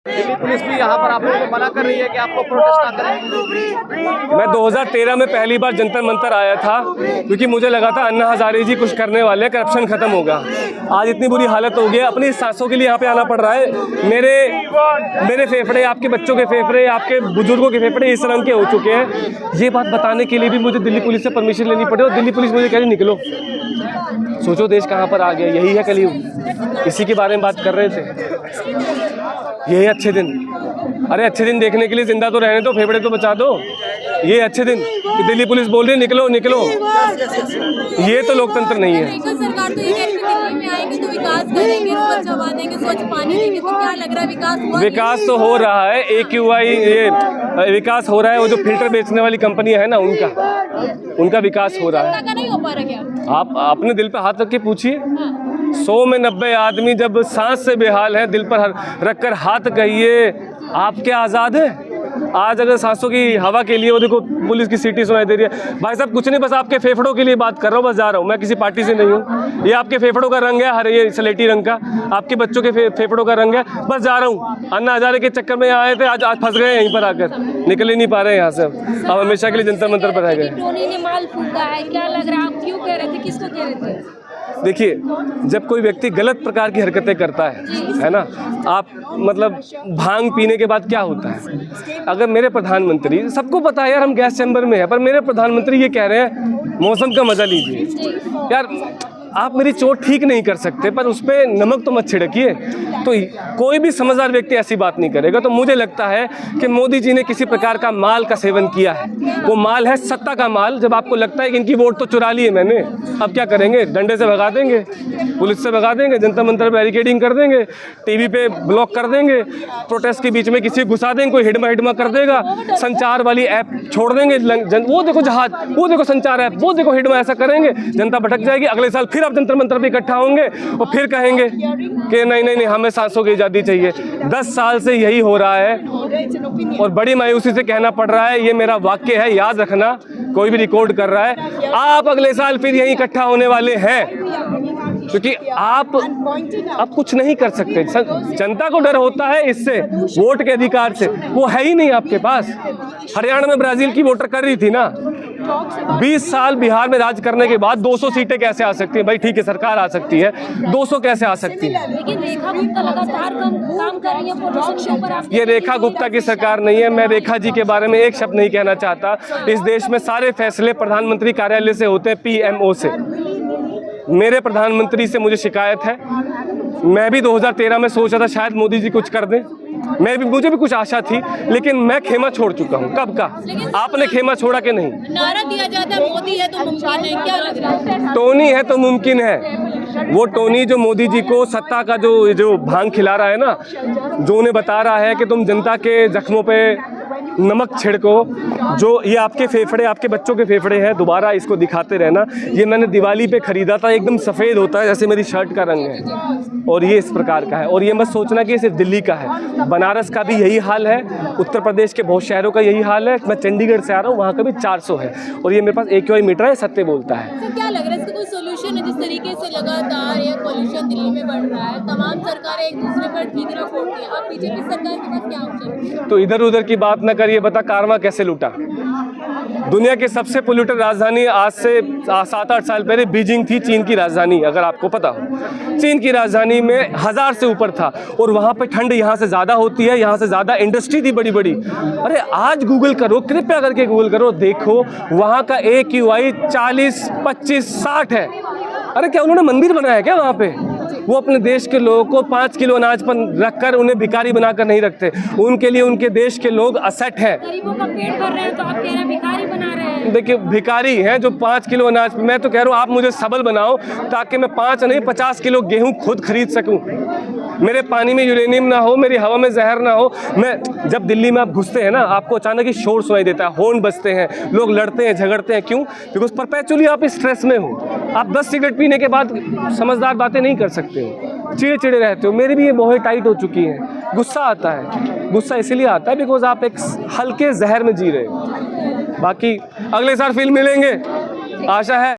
Delhi police भी यहाँ पर आप लोगों को मना कर रही है कि आप लोग प्रोटेस्ट ना करें। मैं 2013 में पहली बार जंतर मंतर आया था क्योंकि मुझे लगा था अन्ना हजारे जी कुछ करने वाले, करप्शन खत्म होगा। आज इतनी बुरी हालत हो गई है, अपनी सांसों के लिए यहाँ पे आना पड़ रहा है। मेरे फेफड़े, आपके बच्चों के फेफड़े, आपके बुजुर्गों के फेफड़े इस रंग के हो चुके हैं। ये बात बताने के लिए भी मुझे दिल्ली पुलिस से परमिशन लेनी पड़ी और दिल्ली पुलिस मुझे कह रही निकलो। सोचो देश कहाँ पर आ गया। यही है कलयुग, इसी के बारे में बात कर रहे थे। यही अच्छे दिन, अरे अच्छे दिन देखने के लिए जिंदा तो रहने दो, फेफड़े तो बचा दो। ये अच्छे दिन कि दिल्ली पुलिस बोल रही है निकलो निकलो। ये तो लोकतंत्र नहीं है। सरकार तो ये कह रही है दिल्ली में आएंगे तो विकास करेंगे, स्वच्छ हवा देंगे, स्वच्छ पानी देंगे, तो क्या लग रहा है विकास हुआ? विकास तो हो रहा है। AQI ये विकास हो रहा है। वो जो फिल्टर बेचने वाली कंपनी है ना, उनका विकास हो रहा है। का नहीं हो पा रहा क्या? आप अपने दिल पे हाथ रख के पूछिए। 100 में 90 आदमी जब सांस से बेहाल है, दिल पर रखकर हाथ कहिए आप क्या आज़ाद है? आज अगर सांसों की हवा के लिए वो देखो पुलिस की सीटी सुनाई दे रही है। भाई साहब कुछ नहीं, बस आपके फेफड़ों के लिए बात कर रहा हूँ, बस जा रहा हूँ। मैं किसी पार्टी से नहीं हूँ। ये आपके फेफड़ों का रंग है, हर ये स्लेटी रंग का आपके बच्चों के फेफड़ों का रंग है। बस जा रहा हूँ। अन्ना हजारे के चक्कर में यहाँ आए थे, आज फंस गए यहीं पर आकर, निकल ही नहीं पा रहे यहाँ से। अब हमेशा के लिए जंतर मंतर पर रह गए। टोनी ने माल फूंका है, क्या लग रहा है? आप क्यों कह रहे थे, किसको कह रहे थे? देखिए, जब कोई व्यक्ति गलत प्रकार की हरकतें करता है ना, आप मतलब भांग पीने के बाद क्या होता है? अगर मेरे प्रधानमंत्री, सबको पता है यार हम गैस चैम्बर में है, पर मेरे प्रधानमंत्री ये कह रहे हैं मौसम का मजा लीजिए। यार आप मेरी चोट ठीक नहीं कर सकते, पर उस पर नमक तो मत छिड़किए। तो कोई भी समझदार व्यक्ति ऐसी बात नहीं करेगा। तो मुझे लगता है कि मोदी जी ने किसी प्रकार का माल का सेवन किया है। वो माल है सत्ता का माल। जब आपको लगता है कि इनकी वोट तो चुरा ली है मैंने, अब क्या करेंगे? डंडे से भगा देंगे, पुलिस से भगा देंगे, जंतर मंतर बैरिकेडिंग कर देंगे, टीवी पे ब्लॉक कर देंगे, प्रोटेस्ट के बीच में किसी घुसा देंगे, कोई हिडमा कर देगा, संचार वाली ऐप छोड़ देंगे, वो देखो जहाज, वो देखो संचार ऐप, वो देखो हिडमा, ऐसा करेंगे, जनता भटक जाएगी। अगले साल फिर आप जंतर मंतर पे इकट्ठा होंगे और फिर कहेंगे कि नहीं नहीं नहीं हमें सांसों की आज़ादी चाहिए। 10 साल से यही हो रहा है और बड़ी मायूसी से कहना पड़ रहा है। ये मेरा वाक्य है, याद रखना, कोई भी रिकॉर्ड कर रहा है। आप अगले साल फिर यहीं इकट्ठा होने वाले हैं क्योंकि आप अब कुछ नहीं कर सकते। जनता को डर होता है इससे, वोट के अधिकार से, वो है ही नहीं आपके पास। हरियाणा में ब्राजील की वोटर कर रही थी ना। 20 साल बिहार में राज करने के बाद 200 सीटें कैसे आ सकती हैं? भाई ठीक है सरकार आ सकती है, 200 कैसे आ सकती है? लेकिन रेखा गुप्ता लगातार काम कर रही है पोलिस के ऊपर। ये रेखा गुप्ता की सरकार नहीं है। मैं रेखा जी के बारे में एक शब्द नहीं कहना चाहता। इस देश में सारे फैसले प्रधानमंत्री कार्यालय से होते हैं, PMO से। मेरे प्रधानमंत्री से मुझे शिकायत है। मैं भी 2013 में सोचा था शायद मोदी जी कुछ कर दें, मुझे भी कुछ आशा थी, लेकिन मैं खेमा छोड़ चुका हूँ। कब का? आपने खेमा छोड़ा कि नहीं? नारा दिया जाता है मोदी है तो मुमकिन है, क्या लग रहा है? टोनी है तो मुमकिन है। वो टोनी जो मोदी जी को सत्ता का जो भांग खिला रहा है ना, जो उन्हें बता रहा है कि तुम जनता के जख्मों पे नमक छिड़को, जो ये आपके फेफड़े, आपके बच्चों के फेफड़े हैं, दोबारा इसको दिखाते रहना। ये मैंने दिवाली पे खरीदा था, एकदम सफ़ेद होता है जैसे मेरी शर्ट का रंग है, और ये इस प्रकार का है। और ये मत सोचना कि ये सिर्फ दिल्ली का है, बनारस का भी यही हाल है, उत्तर प्रदेश के बहुत शहरों का यही हाल है। मैं चंडीगढ़ से आ रहा हूँ, वहाँ का भी 400 है, और ये मेरे पास AQI मीटर है, सत्य बोलता है। तो क्या लग रहा है इसका कोई सोल्यूशन है? जिस तरीके से लगातार ये पॉल्यूशन दिल्ली में बढ़ रहा है, तमाम सरकारें एक दूसरे पर ठीकरा फोड़ती हैं, अब बीजेपी सरकार के पास क्या ऑप्शन है? तो इधर उधर की बात न करिए। बता कारवां कैसे लूटा? दुनिया के सबसे पोल्यूटेड राजधानी आज से 7-8 साल पहले बीजिंग थी, चीन की राजधानी, अगर आपको पता हो। चीन की राजधानी में 1000 से ऊपर था, और वहाँ पे ठंड यहाँ से ज़्यादा होती है, यहाँ से ज़्यादा इंडस्ट्री थी बड़ी बड़ी। अरे आज गूगल करो, कृपया करके गूगल करो, देखो वहाँ का AQI 40, 25, 60 है। अरे क्या उन्होंने मंदिर बनाया है क्या वहाँ पे? वो अपने देश के लोगों को 5 किलो अनाज पर रखकर उन्हें भिखारी बनाकर नहीं रखते। उनके लिए उनके देश के लोग असेट हैं। गरीबों का पेट भर रहे हैं तो आप कह रहे हैं भिखारी बना रहे हैं। देखिए भिखारी हैं जो 5 किलो अनाज, मैं तो कह रहा हूँ आप मुझे सबल बनाओ ताकि मैं 5 नहीं 50 किलो गेहूँ खुद खरीद सकूँ। मेरे पानी में यूरेनियम ना हो, मेरी हवा में जहर ना हो। मैं जब दिल्ली में आप घुसते हैं ना, आपको अचानक ही शोर सुनाई देता है, हॉर्न बजते हैं, लोग लड़ते हैं, झगड़ते हैं। क्यों? बिकॉज परपेचुअली आप स्ट्रेस में हो। आप 10 सिगरेट पीने के बाद समझदार बातें नहीं कर सकते हो, चिड़े चिड़े रहते हो। मेरी भी ये बहुत टाइट हो चुकी है। गुस्सा आता है, गुस्सा इसलिए आता है बिकॉज आप एक हल्के जहर में जी रहे हो। बाकी अगले साल फिर मिलेंगे, आशा है।